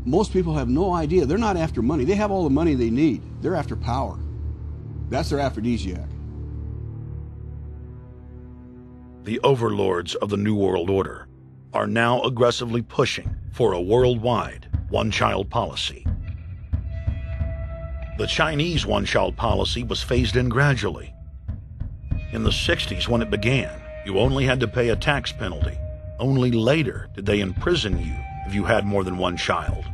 Most people have no idea. They're not after money. They have all the money they need. They're after power. That's their aphrodisiac. The overlords of the New World Order are now aggressively pushing for a worldwide one-child policy. The Chinese one-child policy was phased in gradually. In the 60s, when it began, you only had to pay a tax penalty. Only later did they imprison you if you had more than one child.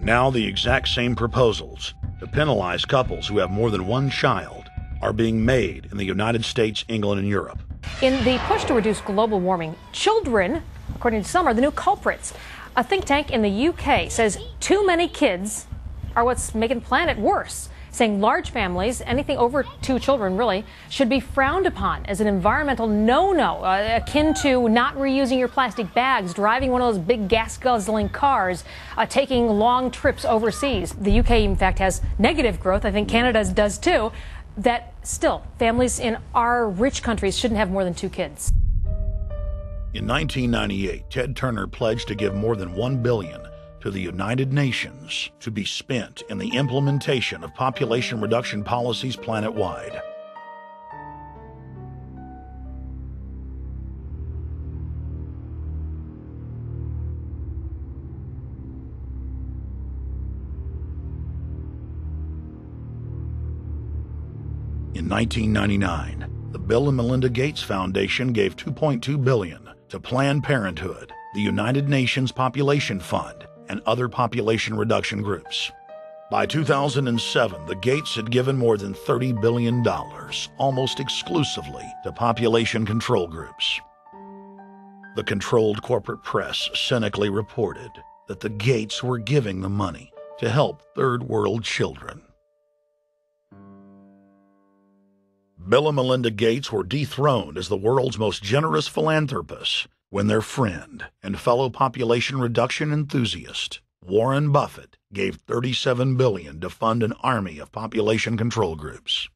Now the exact same proposals to penalize couples who have more than one child are being made in the United States, England, and Europe. In the push to reduce global warming, children, according to some, are the new culprits. A think tank in the UK says too many kids are what's making the planet worse, saying large families, anything over 2 children really, should be frowned upon as an environmental no-no, akin to not reusing your plastic bags, driving one of those big gas-guzzling cars, taking long trips overseas. The UK, in fact, has negative growth. I think Canada does too. That still, families in our rich countries shouldn't have more than 2 kids. In 1998, Ted Turner pledged to give more than $1 billion to the United Nations to be spent in the implementation of population reduction policies planet-wide. In 1999, the Bill and Melinda Gates Foundation gave $2.2 billion to Planned Parenthood, the United Nations Population Fund, and other population reduction groups. By 2007, the Gates had given more than $30 billion, almost exclusively to population control groups. The controlled corporate press cynically reported that the Gates were giving the money to help third world children. Bill and Melinda Gates were dethroned as the world's most generous philanthropists when their friend and fellow population reduction enthusiast, Warren Buffett, gave $37 billion to fund an army of population control groups.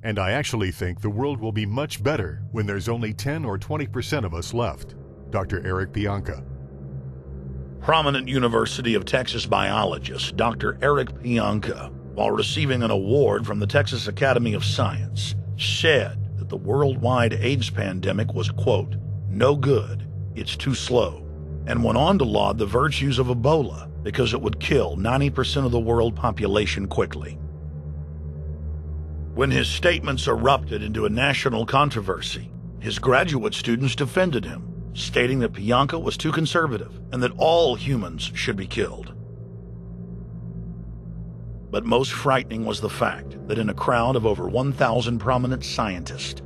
And I actually think the world will be much better when there's only 10 or 20% of us left. Dr. Eric Pianka. Prominent University of Texas biologist Dr. Eric Pianka, while receiving an award from the Texas Academy of Science, said that the worldwide AIDS pandemic was, quote, no good, it's too slow, and went on to laud the virtues of Ebola because it would kill 90% of the world population quickly. When his statements erupted into a national controversy, his graduate students defended him, stating that Pianka was too conservative and that all humans should be killed. But most frightening was the fact that in a crowd of over 1,000 prominent scientists,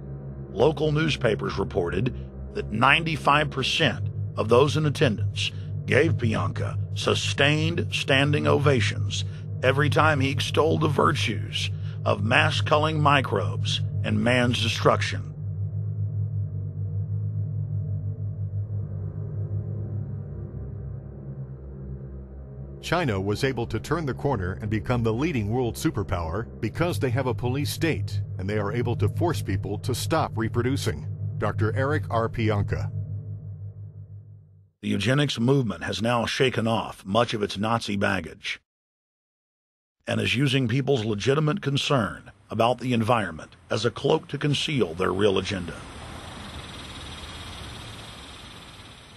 local newspapers reported that 95% of those in attendance gave Pianka sustained standing ovations every time he extolled the virtues of mass-culling microbes and man's destruction. China was able to turn the corner and become the leading world superpower because they have a police state and they are able to force people to stop reproducing. Dr. Eric R. Pianka. The eugenics movement has now shaken off much of its Nazi baggage and is using people's legitimate concern about the environment as a cloak to conceal their real agenda.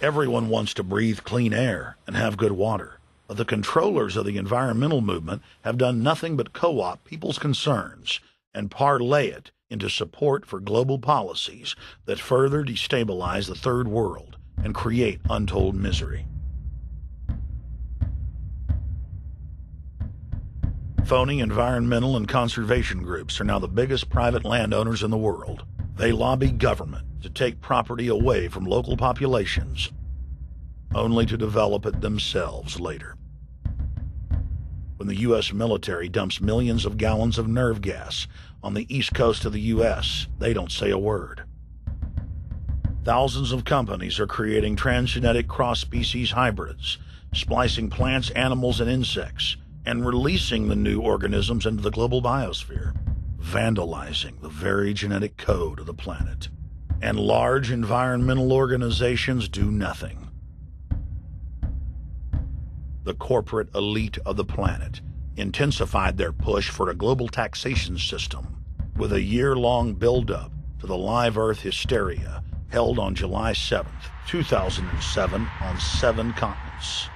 Everyone wants to breathe clean air and have good water. But the controllers of the environmental movement have done nothing but co-opt people's concerns and parlay it into support for global policies that further destabilize the third world and create untold misery. Phony environmental and conservation groups are now the biggest private landowners in the world. They lobby government to take property away from local populations, only to develop it themselves later. When the U.S. military dumps millions of gallons of nerve gas on the east coast of the U.S., they don't say a word. Thousands of companies are creating transgenetic cross-species hybrids, splicing plants, animals, and insects, and releasing the new organisms into the global biosphere, vandalizing the very genetic code of the planet. And large environmental organizations do nothing. the corporate elite of the planet intensified their push for a global taxation system with a year-long build-up to the Live Earth hysteria held on July 7th, 2007 on 7 continents.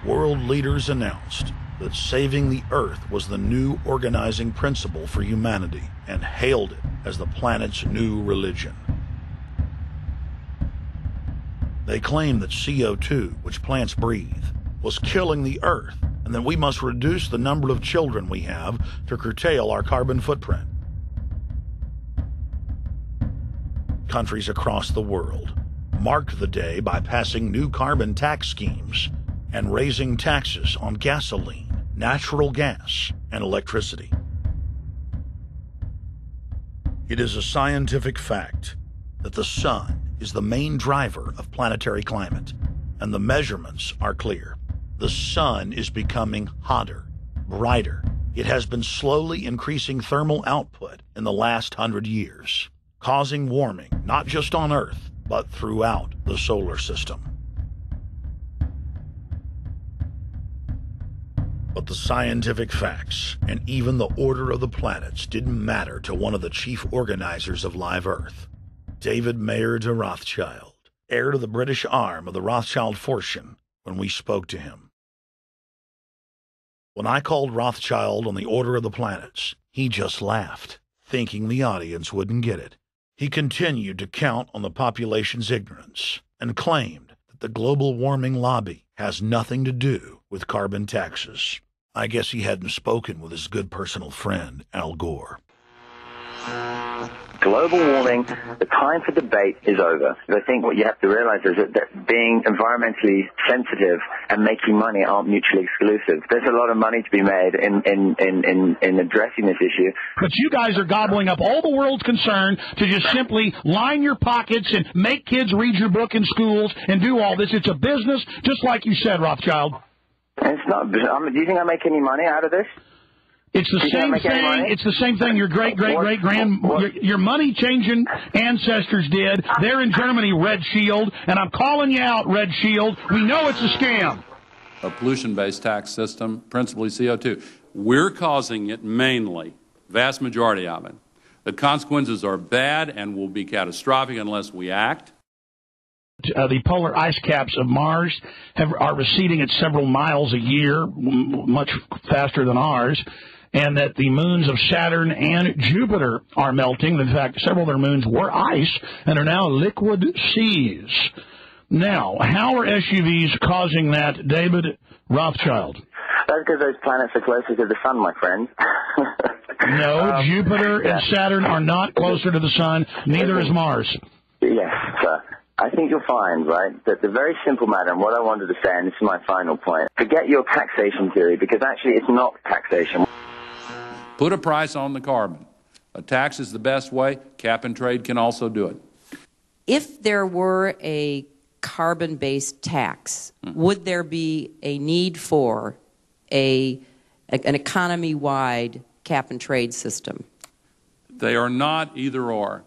World leaders announced that saving the Earth was the new organizing principle for humanity and hailed it as the planet's new religion. They claimed that CO2, which plants breathe, was killing the Earth, and that we must reduce the number of children we have to curtail our carbon footprint. Countries across the world marked the day by passing new carbon tax schemes and raising taxes on gasoline, natural gas, and electricity. It is a scientific fact that the sun is the main driver of planetary climate, and the measurements are clear. The sun is becoming hotter, brighter. It has been slowly increasing thermal output in the last 100 years, causing warming not just on Earth, but throughout the solar system. But the scientific facts and even the order of the planets didn't matter to one of the chief organizers of Live Earth, David Mayer de Rothschild, heir to the British arm of the Rothschild fortune, when we spoke to him. When I called Rothschild on the order of the planets, he just laughed, thinking the audience wouldn't get it. He continued to count on the population's ignorance and claimed that the global warming lobby has nothing to do with carbon taxes. I guess he hadn't spoken with his good personal friend, Al Gore. Global warming, the time for debate is over. I think what you have to realize is that being environmentally sensitive and making money aren't mutually exclusive. There's a lot of money to be made in addressing this issue. But you guys are gobbling up all the world's concern to just simply line your pockets and make kids read your book in schools and do all this. It's a business, just like you said, Rothschild. It's not. Do you think I make any money out of this? It's the same thing. It's the same thing your your money-changing ancestors did. They're in Germany, Red Shield, and I'm calling you out, Red Shield. We know it's a scam. A pollution-based tax system, principally CO2. We're causing it mainly, vast majority of it. The consequences are bad and will be catastrophic unless we act. The polar ice caps of Mars are receding at several miles a year, much faster than ours, and that the moons of Saturn and Jupiter are melting. In fact, several of their moons were ice and are now liquid seas. Now, how are SUVs causing that, David Rothschild? That's because those planets are closer to the sun, my friend. No, Jupiter and Saturn are not closer to the sun. Neither is Mars. Yes, sir. I think you'll find, right, that the very simple matter, and what I wanted to say, and this is my final point, forget your taxation theory, because actually it's not taxation. Put a price on the carbon. A tax is the best way. Cap and trade can also do it. If there were a carbon-based tax, would there be a need for an economy-wide cap and trade system? They are not either or.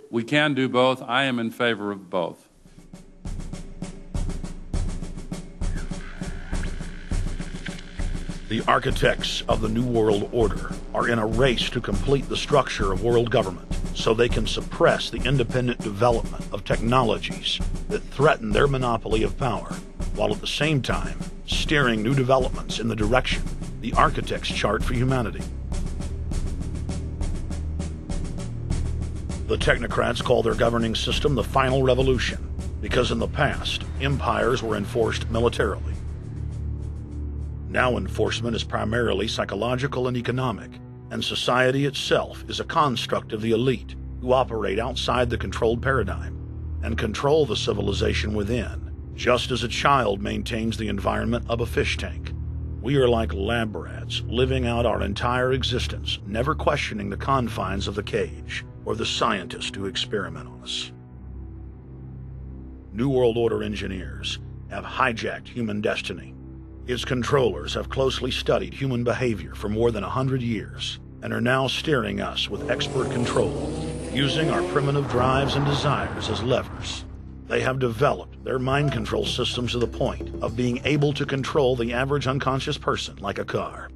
We can do both. I am in favor of both. The architects of the New World Order are in a race to complete the structure of world government so they can suppress the independent development of technologies that threaten their monopoly of power, while at the same time steering new developments in the direction the architects chart for humanity. The technocrats call their governing system the final revolution because in the past, empires were enforced militarily. Now enforcement is primarily psychological and economic, and society itself is a construct of the elite who operate outside the controlled paradigm and control the civilization within, just as a child maintains the environment of a fish tank. We are like lab rats living out our entire existence, never questioning the confines of the cage or the scientists who experiment on us. New World Order engineers have hijacked human destiny. Its controllers have closely studied human behavior for more than 100 years and are now steering us with expert control, using our primitive drives and desires as levers. They have developed their mind control systems to the point of being able to control the average unconscious person like a car.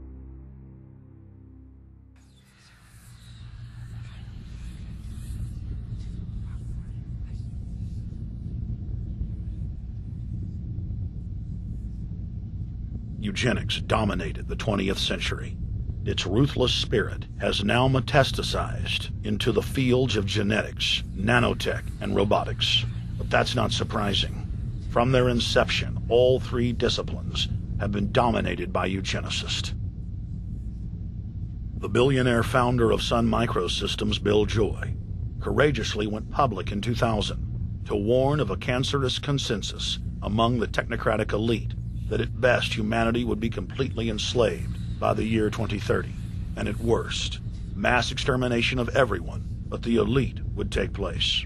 Eugenics dominated the 20th century. Its ruthless spirit has now metastasized into the fields of genetics, nanotech, and robotics. But that's not surprising. From their inception, all three disciplines have been dominated by eugenicists. The billionaire founder of Sun Microsystems, Bill Joy, courageously went public in 2000 to warn of a cancerous consensus among the technocratic elite that at best humanity would be completely enslaved by the year 2030, and at worst, mass extermination of everyone but the elite would take place.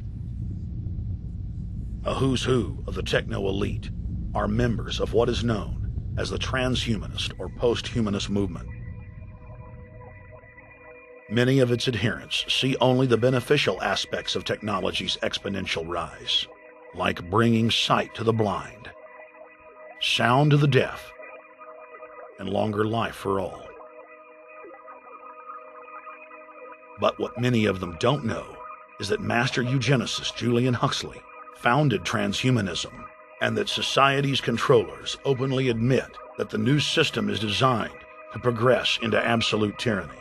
A who's who of the techno-elite are members of what is known as the transhumanist or post-humanist movement. Many of its adherents see only the beneficial aspects of technology's exponential rise, like bringing sight to the blind, sound to the deaf, and longer life for all. But what many of them don't know is that master eugenicist Julian Huxley founded transhumanism, and that society's controllers openly admit that the new system is designed to progress into absolute tyranny.